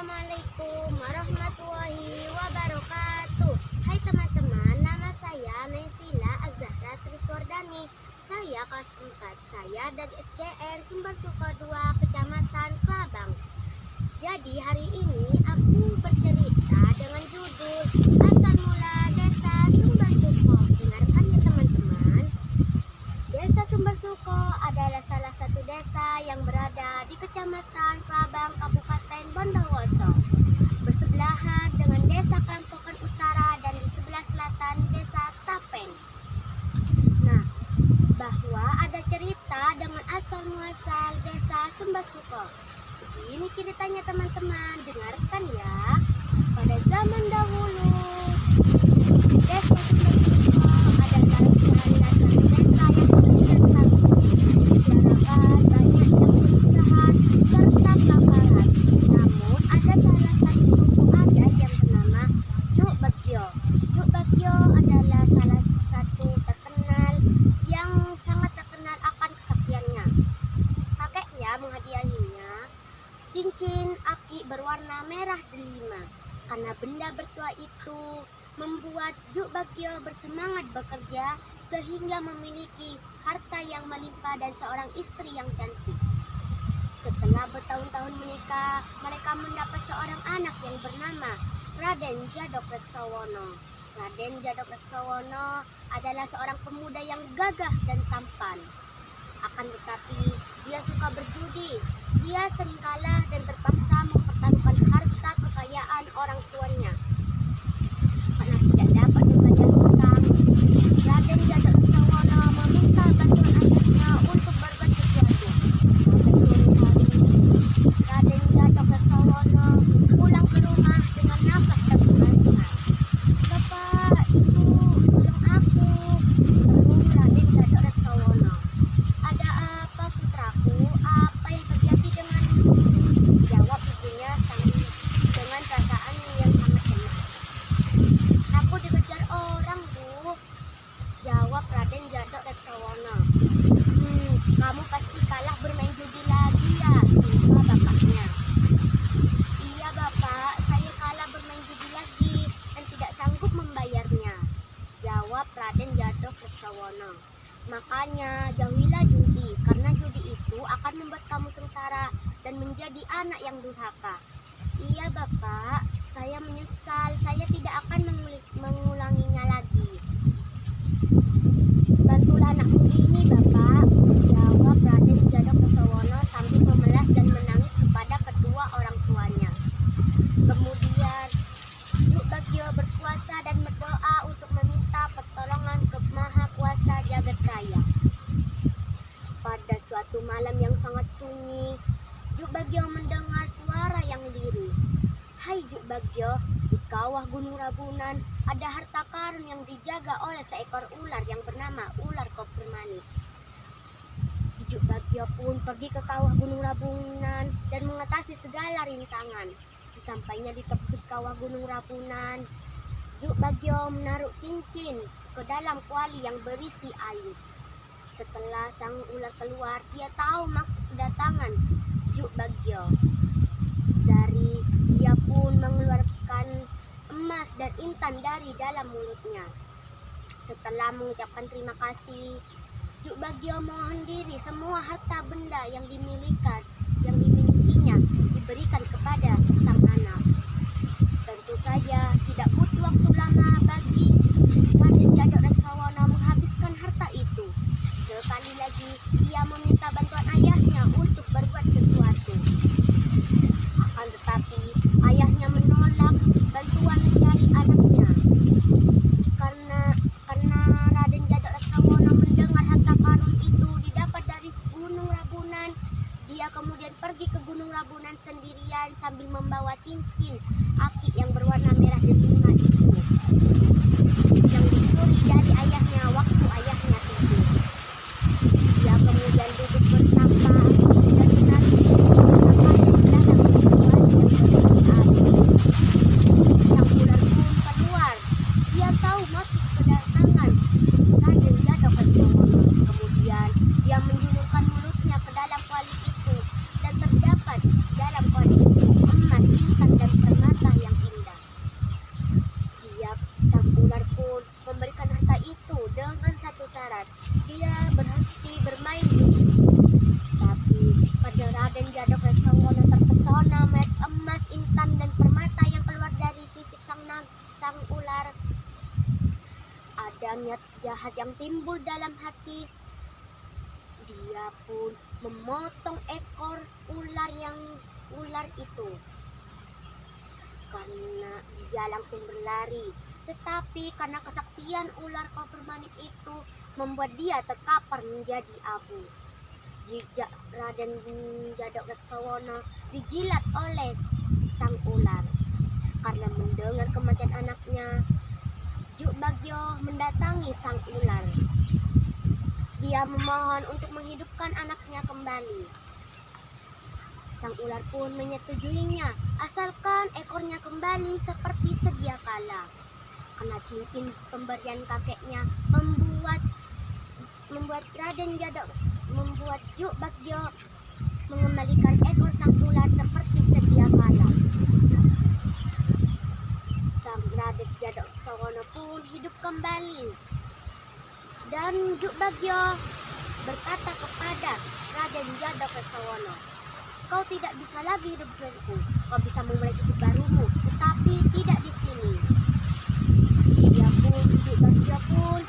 Assalamualaikum warahmatullahi wabarakatuh. Hai teman-teman, nama saya Naysila Azahra Triswardani. Saya kelas 4. Saya dari SDN Sumber Suko 2, Kecamatan Kelabang. Jadi hari ini aku bercerita dengan judul Asal Mula Desa Sumber Suko. Dengarkan ya teman-teman. Desa Sumber Suko adalah salah satu desa yang berada di Kecamatan Kelabang, Kabupaten Bondowoso, bersebelahan dengan Desa Kampokan Utara dan di sebelah selatan Desa Tapeng. Nah, bahwa ada cerita dengan asal muasal Desa Sumber Suko. Begini ceritanya teman-teman, dengarkan ya. Pada zaman dahulu, Desa Sumber Suko adalah salah satu desa yang kecil dan tangguh. Masyarakat banyak yang kesusahan serta kelaparan. Namun ada salah satu tokoh adat yang bernama Juk Bagio. Juk Bagio adalah salah satu terkenal yang sangat terkenal akan kesaktiannya. Kakeknya menghadiahinya cincin aki berwarna merah delima. Karena benda bertuah itu membuat Juk Bagio bersemangat bekerja sehingga memiliki harta yang melimpah dan seorang istri yang cantik. Setelah bertahun-tahun menikah, mereka mendapat seorang anak yang bernama Raden Djaduk Reksawono. Raden Djaduk Reksawono adalah seorang pemuda yang gagah dan tampan. Akan tetapi, dia suka berjudi. Dia sering kalah dan terpaksa mempertaruhkan harta kekayaan orang tuanya. Karena tidak dapat membayar hutang, Raden Djaduk Reksawono meminta bantuan ayahnya untuk berbuat sesuatu. Raden Djaduk Reksawono pulang ke rumah dengan nafas tersengal-sengal. "Bapak, Ibu, tolong aku," seru Raden Djaduk Reksawono. "Ada apa putraku? Apa yang terjadi denganmu?" jawab ibunya dengan perasaan yang sangat cemas. "Aku dikejar orang, Bu," jawab Raden Djaduk Reksawono. Kamu pasti kalah bermain judi lagi ya?" tanya bapaknya. "Iya Bapak, saya kalah bermain judi lagi dan tidak sanggup membayarnya," jawab Raden Djaduk Reksawono. "Makanya jauhilah judi, karena judi itu akan membuat kamu sengsara dan menjadi anak yang durhaka." "Iya Bapak, saya menyesal, saya tidak akan mengulanginya lagi." "Bantulah anakku ini Bapak," jawab Raden Djaduk Reksawono sambil memelas dan menangis kepada kedua orang tuanya. Kemudian Juk Bagio berpuasa dan berdoa untuk meminta pertolongan ke Maha Kuasa Jagat Raya. Pada suatu malam yang sangat sunyi, Juk Bagio mendengar suara yang lirih. "Hai Juk Bagio, di kawah Gunung Rabunan ada harta karun yang dijaga oleh seekor ular yang bernama ular Kopermanik." Juk Bagio pun pergi ke kawah Gunung Rabunan dan mengatasi segala rintangan. Sesampainya di tepi kawah Gunung Rabunan, Juk Bagio menaruh cincin ke dalam kuali yang berisi air. Setelah sang ular keluar, dia tahu maksud kedatangan Juk Bagio. Dia pun mengeluarkan emas dan intan dari dalam mulutnya. Setelah mengucapkan terima kasih, Juk Bagio mohon diri semua harta benda yang dimilikinya diberikan kepada sang anak. Tentu saja tidak butuh waktu lama bagi Raden Djaduk Reksawono menghabiskan harta itu. Sekali lagi ia meminta bantuan ayahnya untuk berbuat sesuatu. Akan tetapi ayahnya menolak bantuan dari anaknya. Karena Raden Djaduk Reksawono mendengar harta karun itu didapat dari Gunung Rabunan, dia kemudian pergi ke Gunung Rabunan sendirian sambil membawa cincin aki yang berwarna merah delima itu yang dicuri dari ayahnya waktu ayahnya tidur. Dia kemudian duduk bertapa dan menarik cincin dalam kehidupan yang berisi air. Sang ular pun keluar. Dia tahu maksud kedatangan Raden Djaduk Reksawono. Kemudian dia menjulurkan mulutnya ke dalam kuali itu dan terdapat dalam kuali itu emas intan jahat yang timbul dalam hati, dia pun memotong ekor ular itu karena ia langsung berlari. Tetapi karena kesaktian ular koper manik itu membuat dia terkapar menjadi abu. Jika Raden Jadawatsawana dijilat oleh sang ular. Karena mendengar kematian anaknya, Juk Bagyo mendatangi sang ular. Dia memohon untuk menghidupkan anaknya kembali. Sang ular pun menyetujuinya, asalkan ekornya kembali seperti sedia kala. Karena cincin pemberian kakeknya membuat Juk Bagyo mengembalikan ekor sang ular seperti sedia kala. Sang Raden Jadawatsawana pun hidup kembali. Dan Juk Bagyo berkata kepada Raden Jadawatsawana, "Kau tidak bisa lagi hidup denganku. Kau bisa memulai hidup barumu, tetapi tidak di sini." Juk Bagyo pun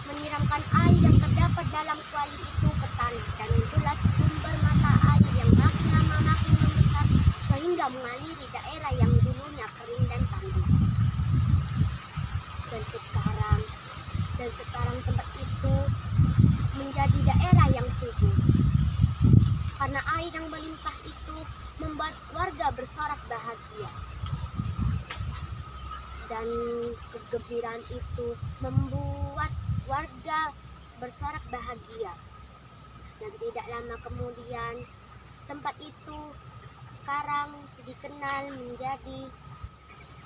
menyiramkan air yang terdapat dalam kuali itu ke tanah, dan itulah sumber mata air yang makin lama makin membesar sehingga mengaliri daerah yang dulunya kering dan tandus. Dan sekarang tempat itu menjadi daerah yang subur. Karena air yang melimpah itu membuat warga bersorak bahagia. Dan kegembiraan itu membuat warga bersorak bahagia. Dan tidak lama kemudian tempat itu sekarang dikenal menjadi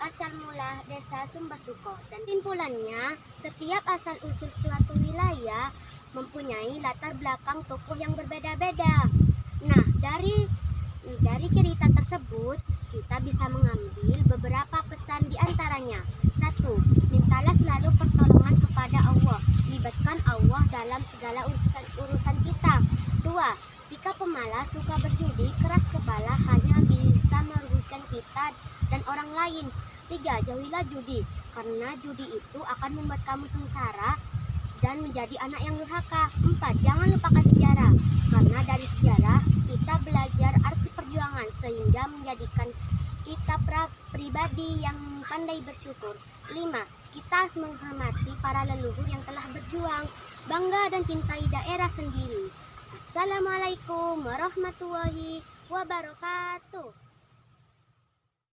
asal mula desa Sumbersuko. Dan kesimpulannya, setiap asal usul suatu wilayah mempunyai latar belakang tokoh yang berbeda-beda. Nah, dari cerita tersebut kita bisa mengambil beberapa pesan di antaranya. 1. Mintalah selalu pertolongan kepada Allah. Libatkan Allah dalam segala urusan kita. 2. Sikap pemalas, suka berjudi, keras kepala hanya bisa merugikan kita dan orang lain. 3. Jauhilah judi, karena judi itu akan membuat kamu sengsara dan menjadi anak yang durhaka. 4. Jangan lupakan sejarah, karena dari sejarah kita belajar arti perjuangan sehingga menjadikan kita pribadi yang pandai bersyukur. 5. Kita harus menghormati para leluhur yang telah berjuang, bangga dan cintai daerah sendiri. Assalamualaikum warahmatullahi wabarakatuh.